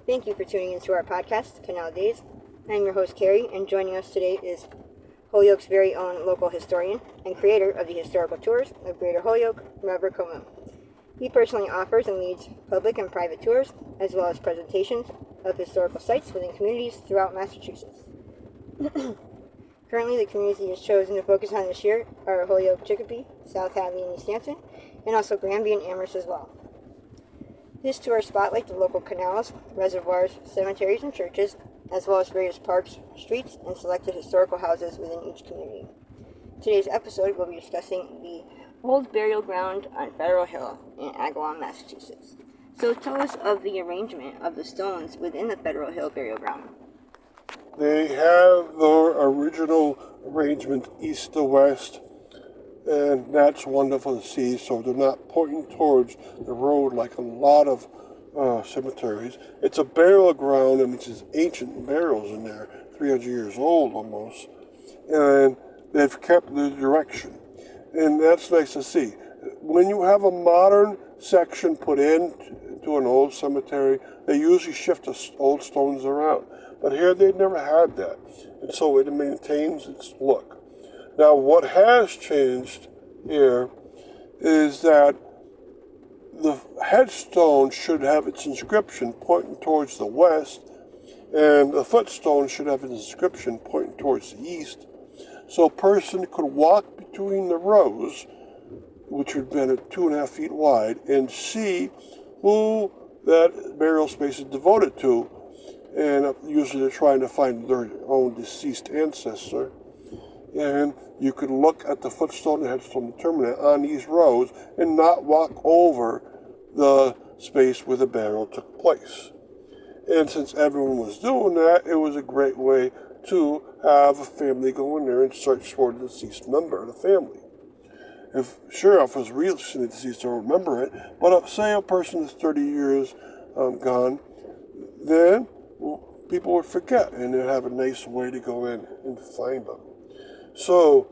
Thank you for tuning into our podcast, Canal Days. I'm your host, Carrie, and joining us today is Holyoke's very own local historian and creator of the historical tours of Greater Holyoke, Robert Coleman. He personally offers and leads public and private tours, as well as presentations of historical sites within communities throughout Massachusetts. Currently, the communities he has chosen to focus on this year are Holyoke, Chicopee, South Hadley, and East Hampton, and also Granby and Amherst as well. This tour spotlights the local canals, reservoirs, cemeteries, and churches, as well as various parks, streets, and selected historical houses within each community. Today's episode will be discussing the old burial ground on Federal Hill in Agawam, Massachusetts. So tell us of the arrangement of the stones within the Federal Hill burial ground. They have their original arrangement east to west, and that's wonderful to see, so they're not pointing towards the road like a lot of cemeteries. It's a burial ground, and it's just ancient burials in there, 300 years old almost, and they've kept the direction, and that's nice to see. When you have a modern section put in to an old cemetery, they usually shift the old stones around, but here they never had that, and so it maintains its look. Now, what has changed here is that the headstone should have its inscription pointing towards the west, and the footstone should have its inscription pointing towards the east. So a person could walk between the rows, which would have been at 2.5 feet wide, and see who that burial space is devoted to. And usually they're trying to find their own deceased ancestor. And you could look at the footstone and headstone determinant on these rows and not walk over the space where the burial took place. And since everyone was doing that, it was a great way to have a family go in there and search for the deceased member of the family. If it was recently deceased, they'll remember it, but say a person is 30 years gone, then people would forget, and they'd have a nice way to go in and find them. So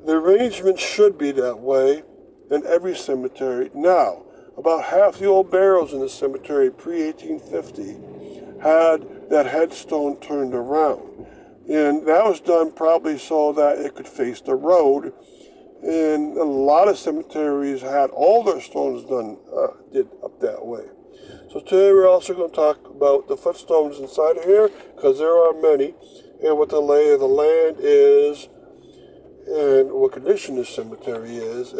the arrangement should be that way in every cemetery. Now, about half the old burials in the cemetery pre-1850 had that headstone turned around. And that was done probably so that it could face the road. And a lot of cemeteries had all their stones did up that way. So today we're also going to talk about the footstones inside of here, because there are many, and what the lay of the land is, and what condition the cemetery is.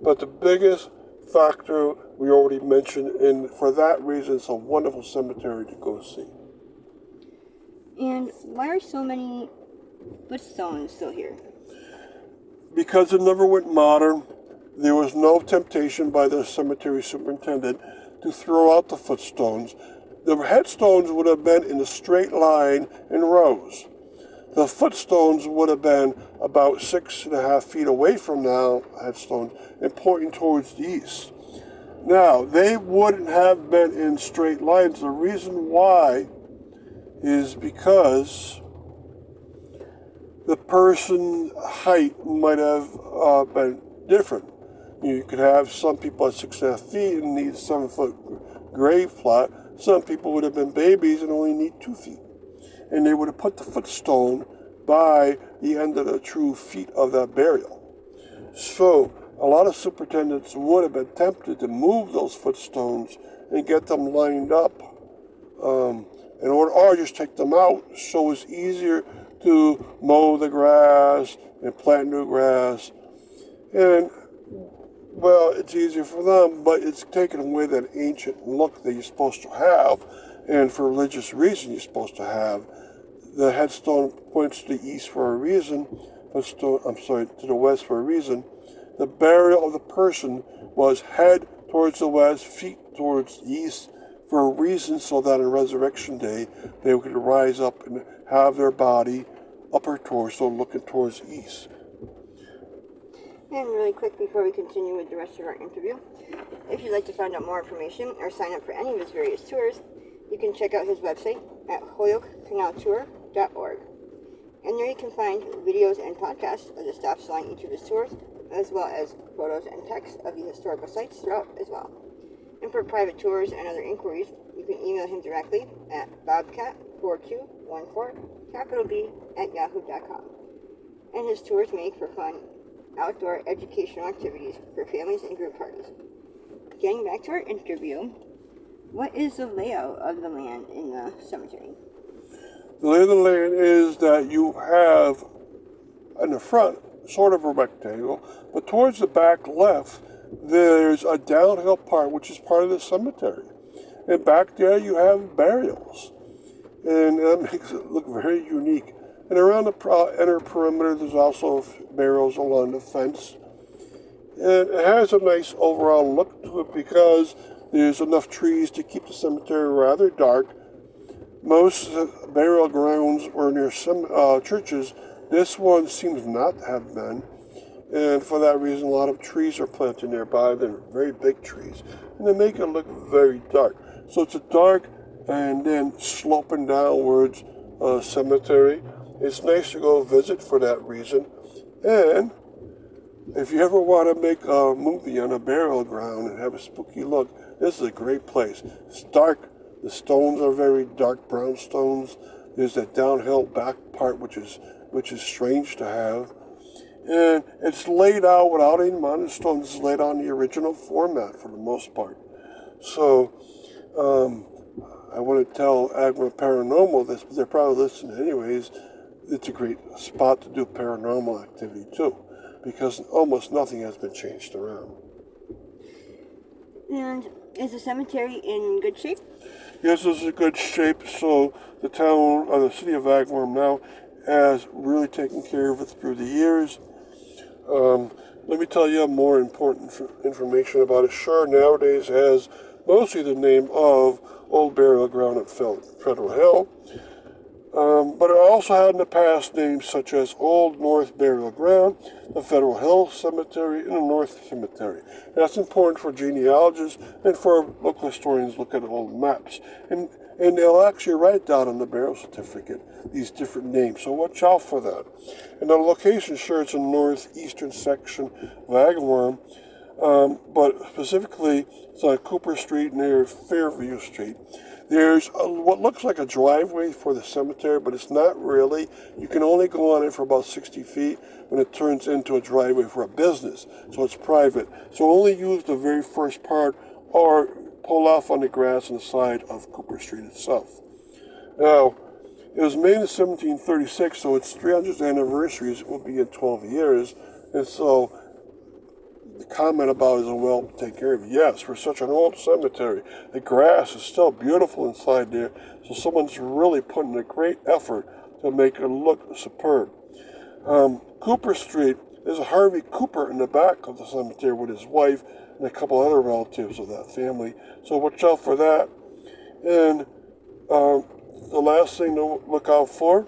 But the biggest factor we already mentioned, and for that reason it's a wonderful cemetery to go see. And why are so many footstones still here? Because it never went modern, there was no temptation by the cemetery superintendent to throw out the footstones. The headstones would have been in a straight line in rows. The footstones would have been about 6.5 feet away from the headstones and pointing towards the east. Now, they wouldn't have been in straight lines. The reason why is because the person's height might have been different. You could have some people at 6.5 feet and need a 7-foot grave plot. Some people would have been babies and only need 2 feet. And they would have put the footstone by the end of the true feet of that burial. So a lot of superintendents would have been tempted to move those footstones and get them lined up or just take them out, so it's easier to mow the grass and plant new grass. And well, it's easier for them, but it's taking away that ancient look that you're supposed to have, and for religious reasons you're supposed to have. The headstone points to the east for a reason, to the west for a reason. The burial of the person was head towards the west, feet towards the east, for a reason, so that on Resurrection Day they could rise up and have their body, upper torso, looking towards the east. And really quick before we continue with the rest of our interview, if you'd like to find out more information or sign up for any of his various tours, you can check out his website at holyokecanaltour.org. And there you can find videos and podcasts of the staff selling each of his tours, as well as photos and text of the historical sites throughout as well. And for private tours and other inquiries, you can email him directly at bobcat4214, capital B, at yahoo.com. And his tours make for fun outdoor educational activities for families and group parties. Getting back to our interview, what is the layout of the land in the cemetery? The lay of the land is that you have in the front sort of a rectangle, but towards the back left there's a downhill part which is part of the cemetery. And back there you have burials. And that makes it look very unique. And around the inner perimeter there's also burials along the fence. And it has a nice overall look to it because there's enough trees to keep the cemetery rather dark. Most burial grounds were near some churches. This one seems not to have been. And for that reason, a lot of trees are planted nearby. They're very big trees. And they make it look very dark. So it's a dark and then sloping downwards cemetery. It's nice to go visit for that reason. And if you ever want to make a movie on a burial ground and have a spooky look, this is a great place. It's dark. The stones are very dark brown stones. There's that downhill back part which is strange to have. And it's laid out without any modern stones. It's laid out in the original format for the most part. So I want to tell Agawam Paranormal this, but they're probably listening anyways. It's a great spot to do paranormal activity too, because almost nothing has been changed around. And is the cemetery in good shape? Yes, it's in good shape. So the town, or the city of Agawam now, has really taken care of it through the years. Let me tell you more important information about it. Sure, nowadays has mostly the name of Old Burial Ground at Federal Hill, but it also had in the past names such as Old North Burial Ground, the Federal Hill Cemetery, and the North Cemetery. And that's important for genealogists and for local historians to look at old maps. And they'll actually write down on the burial certificate these different names, so watch out for that. And the location, sure, it's in the northeastern section of Agawam, but specifically it's on Cooper Street near Fairview Street. There's what looks like a driveway for the cemetery, but it's not really. You can only go on it for about 60 feet when it turns into a driveway for a business, so it's private. So only use the very first part or pull off on the grass on the side of Cooper Street itself. Now, it was made in 1736, so its 300th anniversary will be in 12 years, and so the comment about is, well, take care of it. Yes, for such an old cemetery, the grass is still beautiful inside there, so someone's really putting a great effort to make it look superb. Cooper Street, there's a Harvey Cooper in the back of the cemetery with his wife and a couple other relatives of that family, so watch out for that. And the last thing to look out for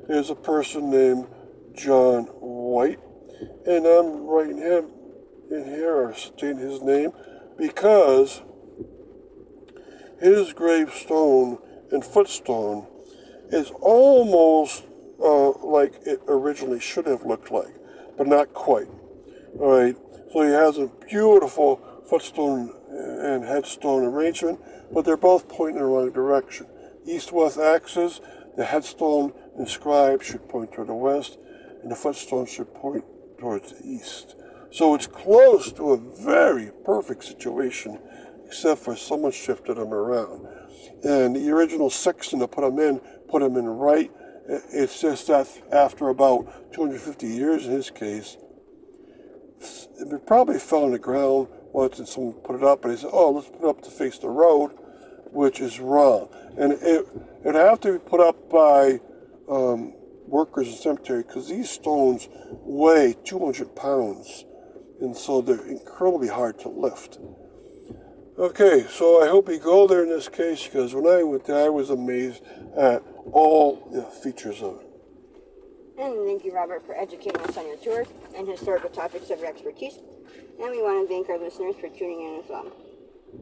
is a person named John White, and I'm writing him in here or stating his name because his gravestone and footstone is almost like it originally should have looked like, but not quite. All right, so he has a beautiful footstone and headstone arrangement, but they're both pointing in the wrong direction. East-west axis, the headstone inscribed should point toward the west, and the footstone should point towards the east. So it's close to a very perfect situation, except for someone shifted them around. And the original sexton that put them in right. It's just that after about 250 years in his case, it probably fell on the ground once and someone put it up, and they said, oh, let's put it up to face the road, which is wrong. And it'd have to be put up by workers in the cemetery because these stones weigh 200 pounds, and so they're incredibly hard to lift. Okay, so I hope you go there in this case because when I went there, I was amazed at all the features of it. And thank you, Robert, for educating us on your tours and historical topics of your expertise. And we want to thank our listeners for tuning in as well.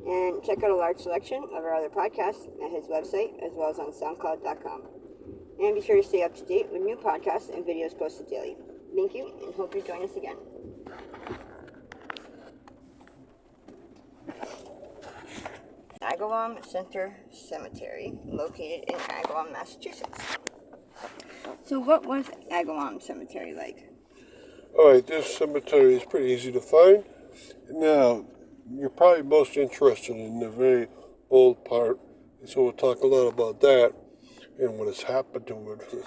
And check out a large selection of our other podcasts at his website, as well as on SoundCloud.com. And be sure to stay up to date with new podcasts and videos posted daily. Thank you, and hope you join us again. Agawam Center Cemetery, located in Agawam, Massachusetts. So what was Agawam Cemetery like? Alright, this cemetery is pretty easy to find. Now, you're probably most interested in the very old part, so we'll talk a lot about that and what has happened to it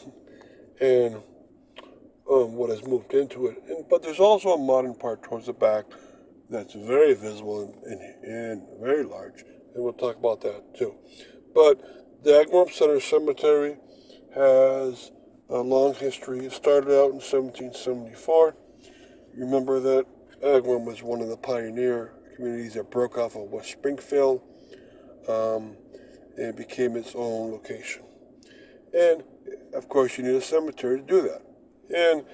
and what has moved into it. But there's also a modern part towards the back that's very visible and very large, and we'll talk about that too. But the Agawam Center Cemetery has a long history. It started out in 1774. Remember that Agawam was one of the pioneer communities that broke off of West Springfield and became its own location. And of course, you need a cemetery to do that. And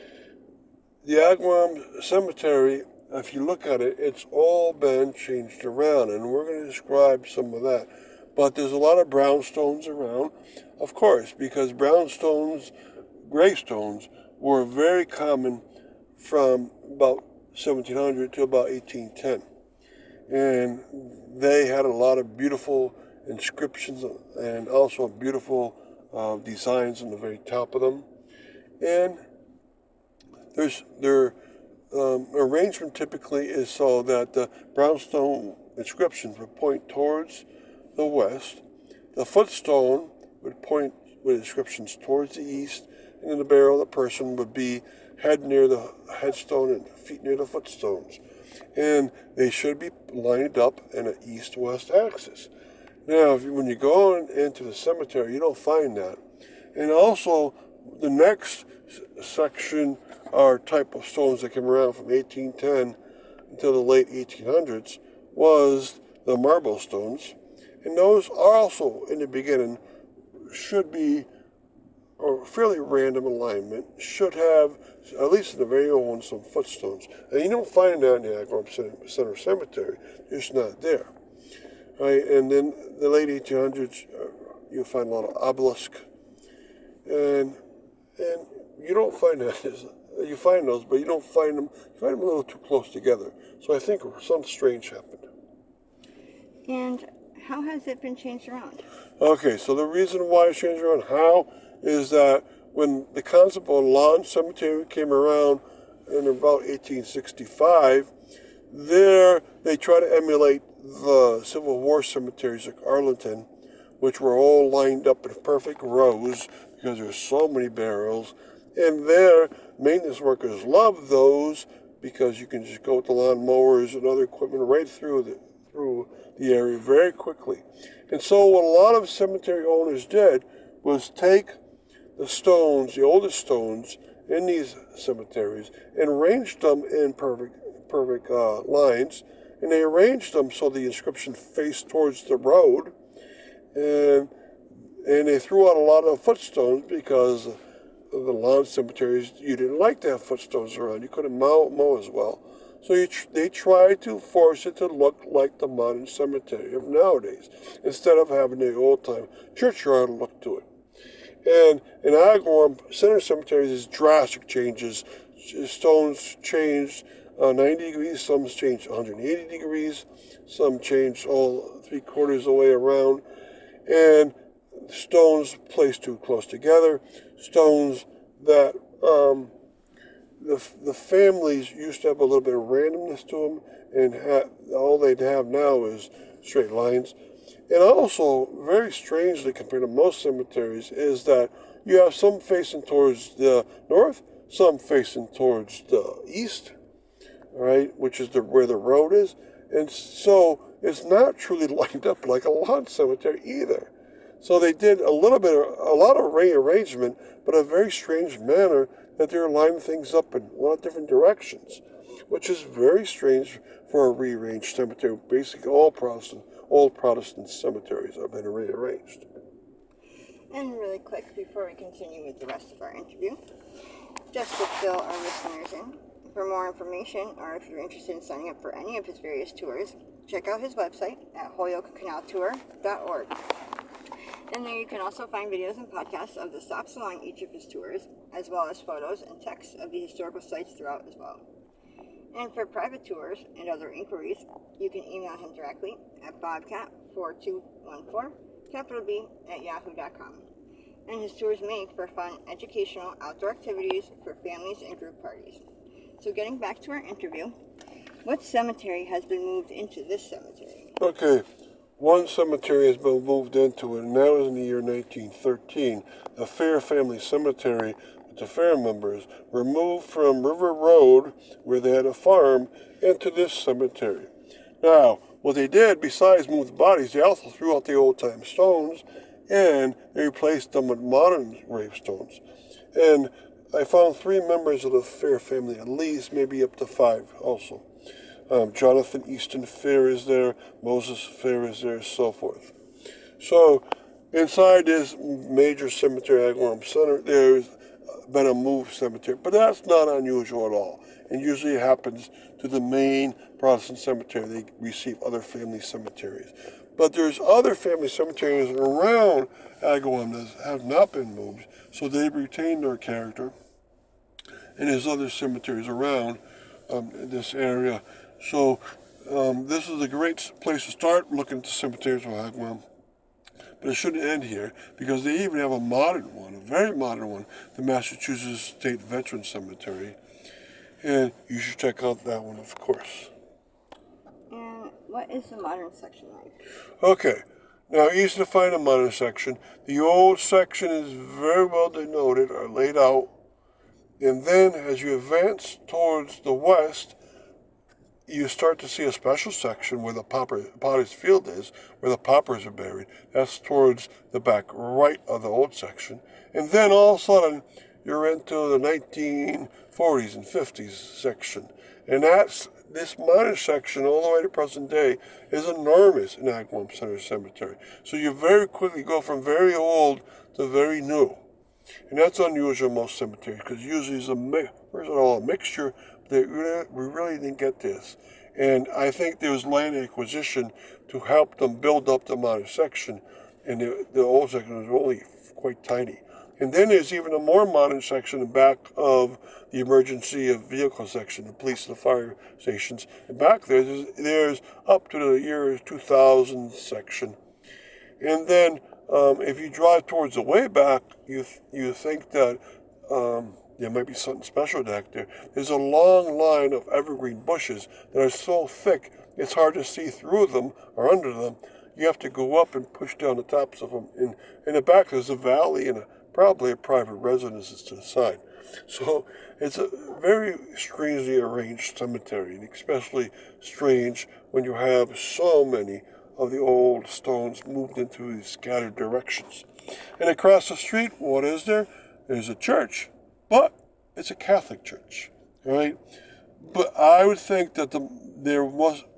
the Agawam Cemetery, if you look at it, it's all been changed around, and we're going to describe some of that. But there's a lot of brownstones around, of course, because brownstones, gravestones, were very common from about 1700 to about 1810. And they had a lot of beautiful inscriptions and also beautiful designs on the very top of them. And their arrangement typically is so that the brownstone inscriptions would point towards the west, the footstone would point with inscriptions towards the east, and then the burial of the person would be head near the headstone and feet near the footstones. And they should be lined up in an east-west axis. Now, when you go into the cemetery, you don't find that. And also, the next section are type of stones that came around from 1810 until the late 1800s was the marble stones. And those also, in the beginning, should be, or fairly random alignment, should have, at least in the very old ones, some footstones. And you don't find that in the Agawam Center Cemetery. It's not there. Right? And then the late 1800s, you'll find a lot of obelisk. And you don't find that. You find those, but you don't find them. You find them a little too close together. So I think something strange happened. And how has it been changed around? Okay, so the reason why it's changed around how is that when the concept of a lawn cemetery came around in about 1865, there they try to emulate the Civil War cemeteries like Arlington, which were all lined up in perfect rows because there's so many burials. And there, maintenance workers love those because you can just go with the lawn mowers and other equipment right through the area very quickly. And so what a lot of cemetery owners did was take the stones, the oldest stones in these cemeteries, and arranged them in perfect lines. And they arranged them so the inscription faced towards the road. And they threw out a lot of footstones because the lawn cemeteries, you didn't like to have footstones around. You couldn't mow as well. So they tried to force it to look like the modern cemetery of nowadays, instead of having the old-time churchyard look to it. And in Agawam Center Cemetery, there's drastic changes. Stones changed 90 degrees, some changed 180 degrees, some changed all three-quarters of the way around. And stones placed too close together, stones that the families used to have a little bit of randomness to them, and all they'd have now is straight lines. And also, very strangely compared to most cemeteries, is that you have some facing towards the north, some facing towards the east, right, which is where the road is. And so it's not truly lined up like a lawn cemetery either. So they did a lot of rearrangement, but a very strange manner that they're lining things up in a lot of different directions, which is very strange for a rearranged cemetery. Basically, all Protestant cemeteries have been rearranged. And really quick, before we continue with the rest of our interview, just to fill our listeners in, for more information, or if you're interested in signing up for any of his various tours, check out his website at holyokecanaltour.org. And there you can also find videos and podcasts of the stops along each of his tours, as well as photos and text of the historical sites throughout as well. And for private tours and other inquiries, you can email him directly at bobcat 4214, capital B, at yahoo.com. And his tours make for fun, educational, outdoor activities for families and group parties. So getting back to our interview, what cemetery has been moved into this cemetery? Okay, one cemetery has been moved into it, and that was in the year 1913. The Fair Family Cemetery with the Fair members were moved from River Road, where they had a farm, into this cemetery. Now, what they did, besides move the bodies, they also threw out the old-time stones, and they replaced them with modern gravestones. And I found 3 members of the Fair family, at least, maybe up to 5 also. Jonathan Easton Fair is there, Moses Fair is there, so forth. So, inside this major cemetery, Agawam Center, there's been a moved cemetery, but that's not unusual at all. And usually it happens to the main Protestant cemetery. They receive other family cemeteries. But there's other family cemeteries around Agawam that have not been moved, so they've retained their character. And there's other cemeteries around this area. So this is a great place to start looking at the cemeteries of Agawam. But it shouldn't end here, because they even have a modern one, a very modern one, the Massachusetts State Veterans Cemetery. And you should check out that one, of course. And what is the modern section like? Okay, now easy to find a modern section. The old section is very well denoted or laid out. And then as you advance towards the west, you start to see a special section where the potter's field is, where the paupers are buried. That's towards the back right of the old section. And then all of a sudden, you're into the 1940s and 50s section. And that's this modern section, all the way to present day, is enormous in Agawam Center Cemetery. So you very quickly go from very old to very new. And that's unusual in most cemeteries, because usually it's a mixture. We really didn't get this. And I think there was land acquisition to help them build up the modern section, and the old section was only quite tiny. And then there's even a more modern section in back of the emergency vehicle section, the police and the fire stations. And back there's up to the year 2000 section. And then if you drive towards the way back, you think that there might be something special back there. There's a long line of evergreen bushes that are so thick it's hard to see through them or under them. You have to go up and push down the tops of them. In the back there's a valley and probably a private residence to the side. So it's a very strangely arranged cemetery, and especially strange when you have so many of the old stones moved into these scattered directions. And across the street, what is there? There's a church, but it's a Catholic church, right? But I would think that there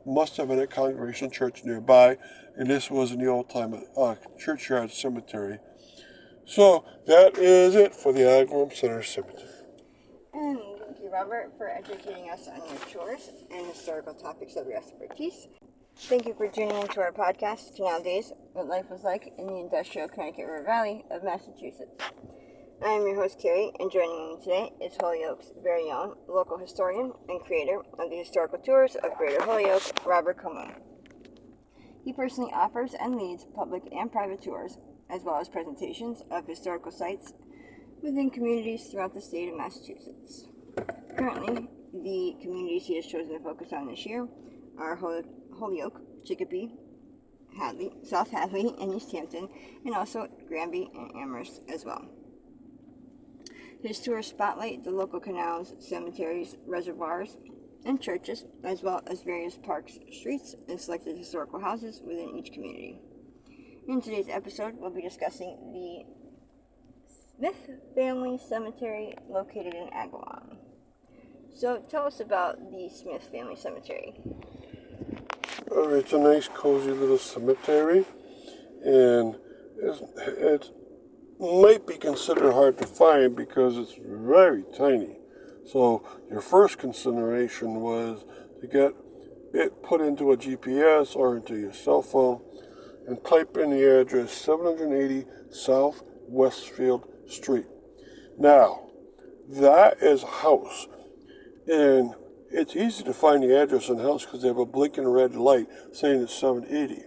must have been a congregational church nearby, and this was in the old-time churchyard cemetery. So that is it for the Agawam Center Cemetery. And thank you, Robert, for educating us on your chores and historical topics of your expertise. Thank you for tuning into our podcast, Nowadays, What Life Was Like in the Industrial Connecticut River Valley of Massachusetts. I am your host, Carrie, and joining me today is Holyoke's very own local historian and creator of the historical tours of Greater Holyoke, Robert Como. He personally offers and leads public and private tours, as well as presentations of historical sites within communities throughout the state of Massachusetts. Currently, the communities he has chosen to focus on this year are Holyoke, Chicopee, Hadley, South Hadley, and East Hampton, and also Granby and Amherst as well. His tours spotlight the local canals, cemeteries, reservoirs, and churches, as well as various parks, streets, and selected historical houses within each community. In today's episode, we'll be discussing the Smith Family Cemetery located in Agawam. So tell us about the Smith Family Cemetery. It's a nice, cozy little cemetery, and it might be considered hard to find because it's very tiny. So your first consideration was to get it put into a GPS or into your cell phone and type in the address 780 South Westfield Street. Now, that is a house, and it's easy to find the address on the house because they have a blinking red light saying it's 780.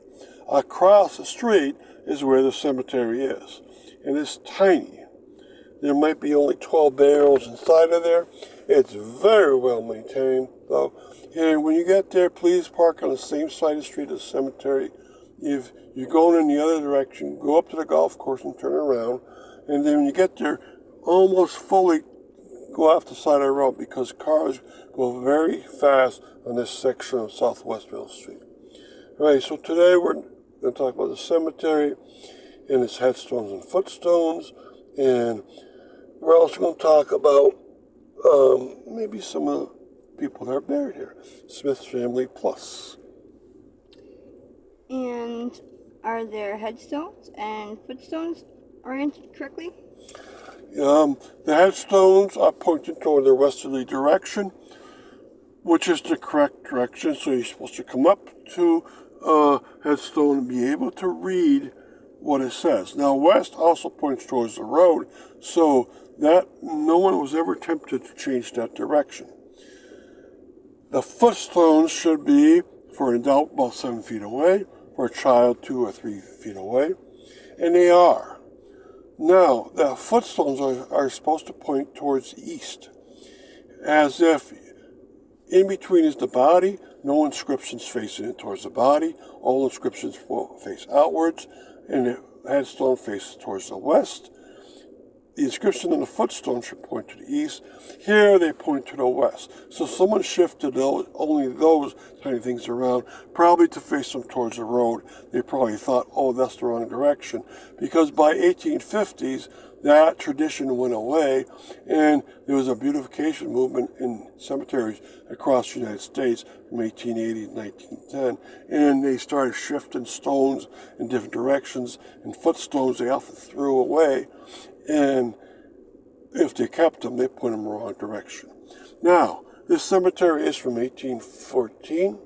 Across the street is where the cemetery is, and it's tiny. There might be only 12 burials inside of there. It's very well maintained, though. And when you get there, please park on the same side of the street as the cemetery. If you're going in the other direction, go up to the golf course and turn around. And then when you get there, almost fully go off the side of the road because cars go very fast on this section of Southwest Mill Street. All right, so today we're going to talk about the cemetery and its headstones and footstones. And we're also going to talk about maybe some of the people that are buried here. Smith family plus. And are there headstones and footstones oriented correctly? The headstones are pointed toward the westerly direction, which is the correct direction. So you're supposed to come up to a headstone and be able to read what it says. Now, west also points towards the road, so that no one was ever tempted to change that direction. The footstones should be, for an adult, about 7 feet away, for a child, 2 or 3 feet away, and they are. Now, the footstones are supposed to point towards the east, as if in between is the body, no inscriptions facing it towards the body, all inscriptions will face outwards, and the headstone faces towards the west. The inscription on the footstone should point to the east. Here they point to the west. So someone shifted only those tiny things around, probably to face them towards the road. They probably thought, oh, that's the wrong direction. Because by 1850s, that tradition went away, and there was a beautification movement in cemeteries across the United States from 1880 to 1910, and they started shifting stones in different directions, and footstones they often threw away, and if they kept them, they put them in the wrong direction. Now, this cemetery is from 1814,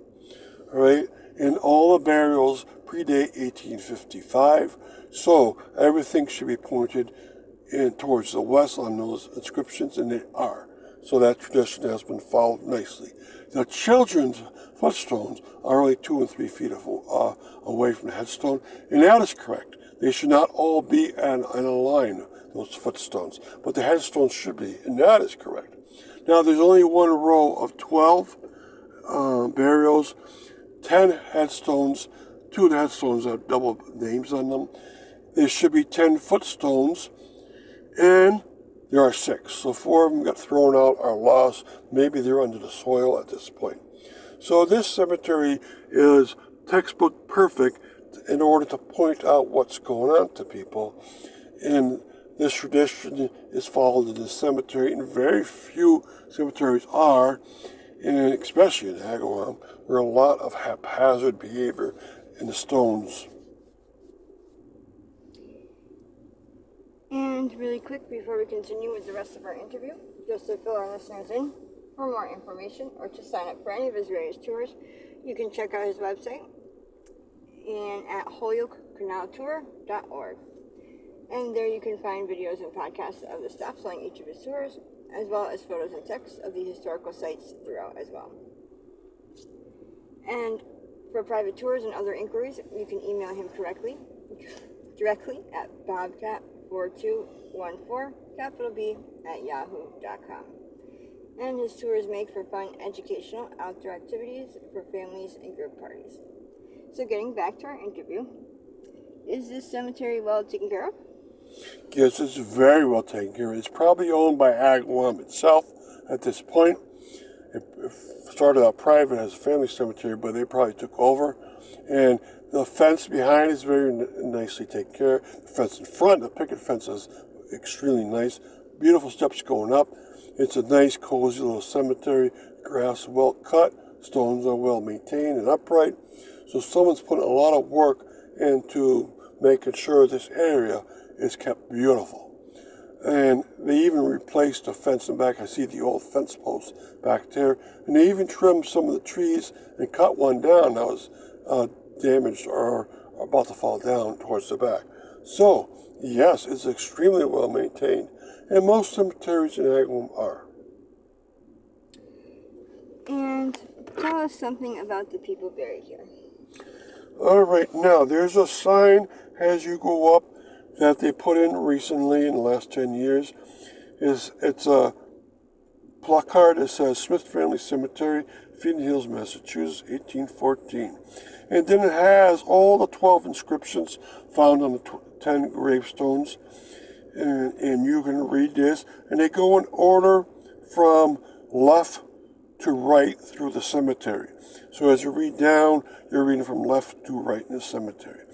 right? And all the burials predate 1855, so everything should be pointed in towards the west on those inscriptions, and they are. So that tradition has been followed nicely. The children's footstones are only 2 and 3 feet away from the headstone, and that is correct. They should not all be in a line, those footstones, but the headstones should be, and that is correct. Now, there's only one row of 12 burials, 10 headstones. 2 of the headstones have double names on them. There should be 10 footstones, and there are 6. So 4 of them got thrown out or lost. Maybe they're under the soil at this point. So this cemetery is textbook perfect in order to point out what's going on to people. And this tradition is followed in the cemetery, and very few cemeteries are, and especially in Agawam, there are a lot of haphazard behavior in the stones. And really quick, before we continue with the rest of our interview, just to fill our listeners in, for more information or to sign up for any of his various tours, you can check out his website and at holyokecanaltour.org. And there you can find videos and podcasts of the stops along each of his tours, as well as photos and text of the historical sites throughout as well. And for private tours and other inquiries, you can email him directly at bobcat4214, And his tours make for fun, educational, outdoor activities for families and group parties. So getting back to our interview, is this cemetery well taken care of? Yes, it's very well taken care of. It's probably owned by Agawam itself at this point. It started out private as a family cemetery, but they probably took over. And the fence behind is very nicely taken care of. The fence in front, the picket fence, is extremely nice. Beautiful steps going up. It's a nice, cozy little cemetery. Grass is well cut. Stones are well maintained and upright. So someone's put a lot of work into making sure this area is kept beautiful. And they even replaced the fence in back. I see the old fence posts back there. And they even trimmed some of the trees and cut one down that was damaged or about to fall down towards the back. So, yes, it's extremely well maintained. And most cemeteries in Agawam are. And tell us something about the people buried here. Alright, now there's a sign as you go up that they put in recently in the last 10 years. It's a placard that says Smith Family Cemetery, Feeding Hills, Massachusetts, 1814. And then it has all the 12 inscriptions found on the 10 gravestones. And you can read this. And they go in order from left to right through the cemetery. So as you read down, you're reading from left to right in the cemetery.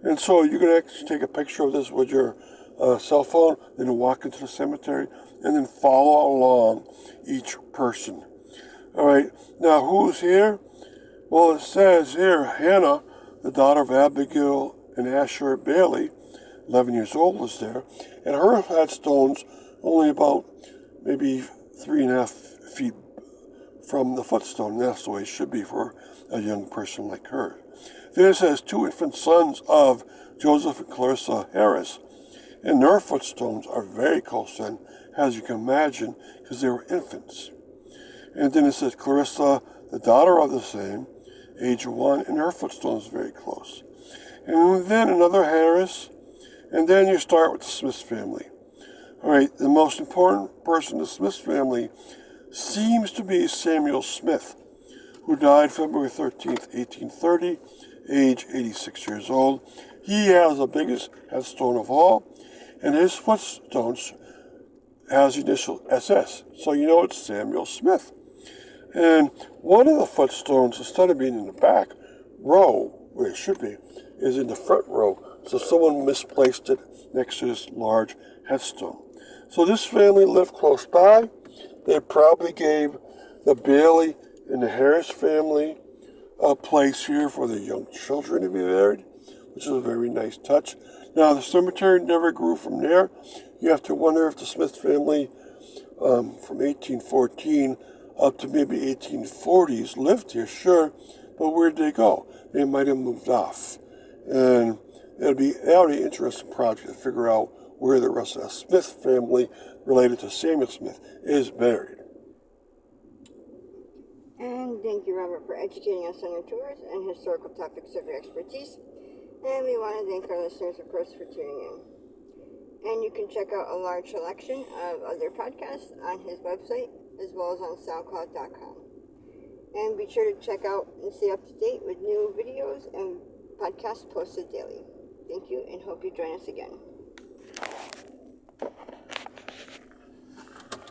And so you can actually take a picture of this with your cell phone, then walk into the cemetery, and then follow along each person. All right, now who's here? Well, it says here, Hannah, the daughter of Abigail and Asher Bailey, 11 years old, was there. And her headstone's only about maybe 3.5 feet from the footstone. That's the way it should be for a young person like her. Then it says 2 infant sons of Joseph and Clarissa Harris. And their footstones are very close in, as you can imagine, because they were infants. And then it says Clarissa, the daughter of the same, age 1, and her footstone is very close. And then another Harris, and then you start with the Smith family. All right, the most important person in the Smith family seems to be Samuel Smith, who died February 13th, 1830, age 86 years old. He has the biggest headstone of all, and his footstone has the initial SS, so you know it's Samuel Smith. And one of the footstones, instead of being in the back row, where it should be, is in the front row. So someone misplaced it next to this large headstone. So this family lived close by. They probably gave the Bailey and the Harris family a place here for their young children to be buried, which is a very nice touch. Now, the cemetery never grew from there. You have to wonder if the Smith family from 1814 up to maybe 1840s lived here, sure, but where'd they go? They might have moved off. And that'll be an interesting project to figure out where the rest of the Smith family related to Samuel Smith is buried. And thank you, Robert, for educating us on your tours and historical topics of your expertise. And we want to thank our listeners, of course, for tuning in. And you can check out a large selection of other podcasts on his website, as well as on SoundCloud.com. And be sure to check out and stay up to date with new videos and podcasts posted daily. Thank you, and hope you join us again.